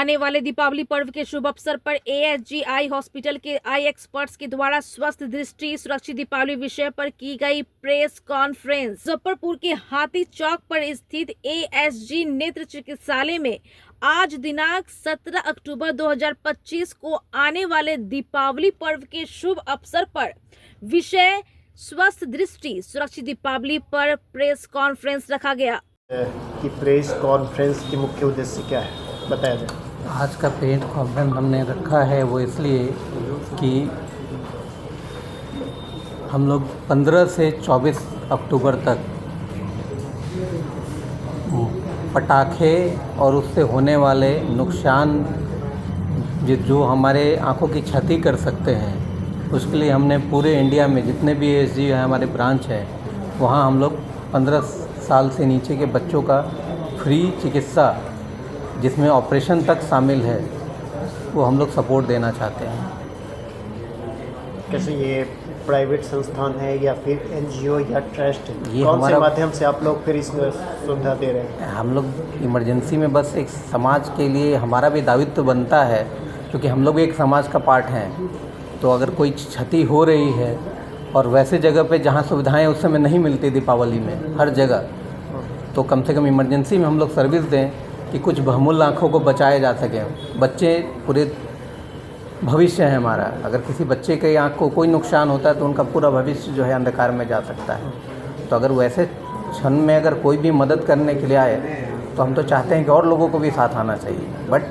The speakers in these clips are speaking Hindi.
आने वाले दीपावली पर्व के शुभ अवसर पर एएसजी आई हॉस्पिटल के आई एक्सपर्ट्स के द्वारा स्वस्थ दृष्टि सुरक्षित दीपावली विषय पर की गई प्रेस कॉन्फ्रेंस मुजफ्फरपुर के हाथी चौक पर स्थित एएसजी नेत्र चिकित्सालय में आज दिनांक 17 अक्टूबर 2025 को आने वाले दीपावली पर्व के शुभ अवसर पर विषय स्वस्थ दृष्टि सुरक्षित दीपावली पर प्रेस कॉन्फ्रेंस रखा गया। कि प्रेस कॉन्फ्रेंस की मुख्य उद्देश्य क्या है, बताया जाए। आज का प्रेस कॉन्फ्रेंस हमने रखा है वो इसलिए कि हम लोग 15 से 24 अक्टूबर तक पटाखे और उससे होने वाले नुकसान जो हमारे आँखों की क्षति कर सकते हैं, उसके लिए हमने पूरे इंडिया में जितने भी एएसजी है हमारे ब्रांच है वहाँ हम लोग 15 साल से नीचे के बच्चों का फ्री चिकित्सा जिसमें ऑपरेशन तक शामिल है वो हम लोग सपोर्ट देना चाहते हैं। कैसे ये प्राइवेट संस्थान है या फिर एनजीओ या ट्रस्ट है, ये कौन से माध्यम से आप लोग फिर इस सुविधा दे रहे हैं? हम लोग इमरजेंसी में बस एक समाज के लिए हमारा भी दायित्व बनता है क्योंकि हम लोग भी एक समाज का पार्ट हैं। तो अगर कोई क्षति हो रही है और वैसे जगह पे जहाँ सुविधाएं उस समय नहीं मिलती दीपावली में हर जगह, तो कम से कम इमरजेंसी में हम लोग सर्विस दें कि कुछ बहुमूल्य आँखों को बचाया जा सके। बच्चे पूरे भविष्य है हमारा, अगर किसी बच्चे के आँख को कोई नुकसान होता है तो उनका पूरा भविष्य जो है अंधकार में जा सकता है। तो अगर वैसे क्षण में अगर कोई भी मदद करने के लिए आए तो हम तो चाहते हैं कि और लोगों को भी साथ आना चाहिए। बट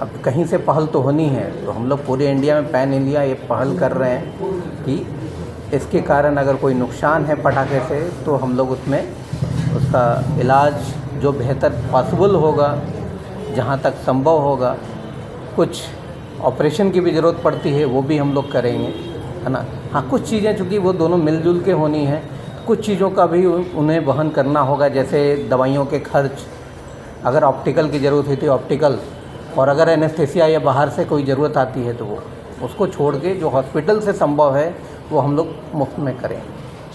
अब कहीं से पहल तो होनी है, तो हम लोग पूरे इंडिया में पैन इंडिया ये पहल कर रहे हैं कि इसके कारण अगर कोई नुकसान है पटाखे से तो हम लोग उसमें उसका इलाज जो बेहतर पॉसिबल होगा, जहाँ तक संभव होगा, कुछ ऑपरेशन की भी ज़रूरत पड़ती है वो भी हम लोग करेंगे, है ना। हाँ, कुछ चीज़ें चूँकि वो दोनों मिलजुल के होनी है, कुछ चीज़ों का भी उन्हें वहन करना होगा, जैसे दवाइयों के खर्च, अगर ऑप्टिकल की ज़रूरत हुई तो ऑप्टिकल, और अगर एनेस्थेसिया या बाहर से कोई ज़रूरत आती है तो वो उसको छोड़ के जो हॉस्पिटल से संभव है वो हम लोग मुफ्त में करें।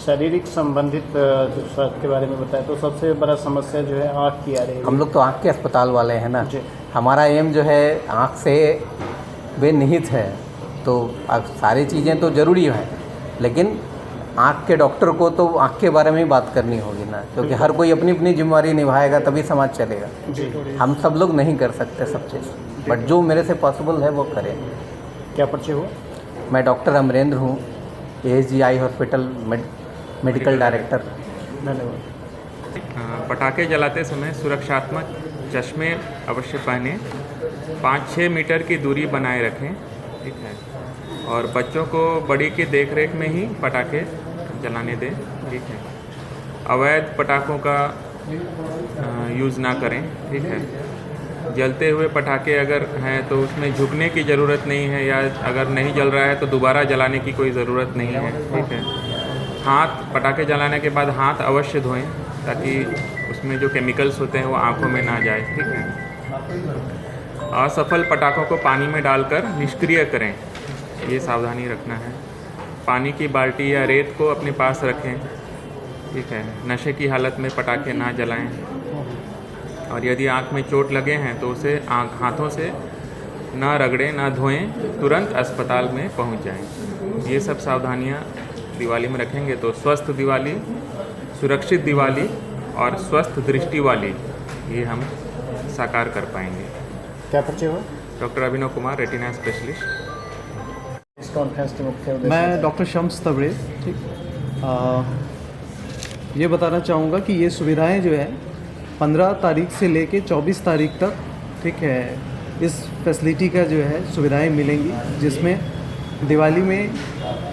शारीरिक संबंधित स्वास्थ्य के बारे में बताएं तो सबसे बड़ा समस्या जो है आँख की आ रही है। हम लोग तो आँख के अस्पताल वाले हैं ना, हमारा एम जो है आँख से बेनिहित है। तो सारी चीज़ें तो ज़रूरी हैं, लेकिन आँख के डॉक्टर को तो आँख के बारे में ही बात करनी होगी ना, क्योंकि हर कोई अपनी अपनी जिम्मेवारी निभाएगा तभी समाज चलेगा। हम सब लोग नहीं कर सकते सब चीज़, बट जो मेरे से पॉसिबल है वो करें। क्या परिचय हुआ? मैं डॉक्टर अमरेंद्र हूँ, ASG eye hospital medical director. धन्यवाद। पटाखे जलाते समय सुरक्षात्मक चश्मे अवश्य पहनें, 5-6 मीटर की दूरी बनाए रखें, ठीक है। और बच्चों को बड़ी की देखरेख में ही पटाखे जलाने दें, ठीक है। अवैध पटाखों का यूज़ ना करें, ठीक है। जलते हुए पटाखे अगर हैं तो उसमें झुकने की ज़रूरत नहीं है, या अगर नहीं जल रहा है तो दोबारा जलाने की कोई ज़रूरत नहीं है, ठीक है। हाथ पटाखे जलाने के बाद हाथ अवश्य धोएं ताकि उसमें जो केमिकल्स होते हैं वो आँखों में ना जाए, ठीक है। असफल पटाखों को पानी में डालकर निष्क्रिय करें, ये सावधानी रखना है। पानी की बाल्टी या रेत को अपने पास रखें, ठीक है। नशे की हालत में पटाखे ना जलाएं, और यदि आँख में चोट लगे हैं तो उसे हाथों से ना रगड़ें, ना धोएं, तुरंत अस्पताल में पहुंच जाएं। ये सब सावधानियां दिवाली में रखेंगे तो स्वस्थ दिवाली, सुरक्षित दिवाली और स्वस्थ दृष्टि वाली ये हम साकार कर पाएंगे। क्या परिचय हुआ? Doctor Abhinav Kumar, retina specialist. इस कॉन्फ्रेंस के मुख्य उद्देश्य? मैं डॉक्टर शम्स तबरेज़, ठीक। ये बताना चाहूँगा कि ये सुविधाएं जो है 15 तारीख से लेके 24 तारीख तक, ठीक है, इस फैसिलिटी का जो है सुविधाएं मिलेंगी, जिसमें दिवाली में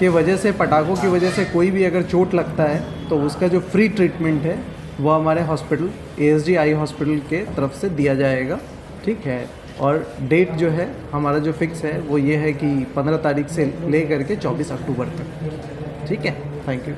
के वजह से, पटाखों की वजह से कोई भी अगर चोट लगता है तो उसका जो फ्री ट्रीटमेंट है वो हमारे हॉस्पिटल एएसजी आई हॉस्पिटल के तरफ से दिया जाएगा, ठीक है। और डेट जो है हमारा जो फिक्स है वो ये है कि 15 तारीख से ले करके 24 अक्टूबर तक, ठीक है। Thank you.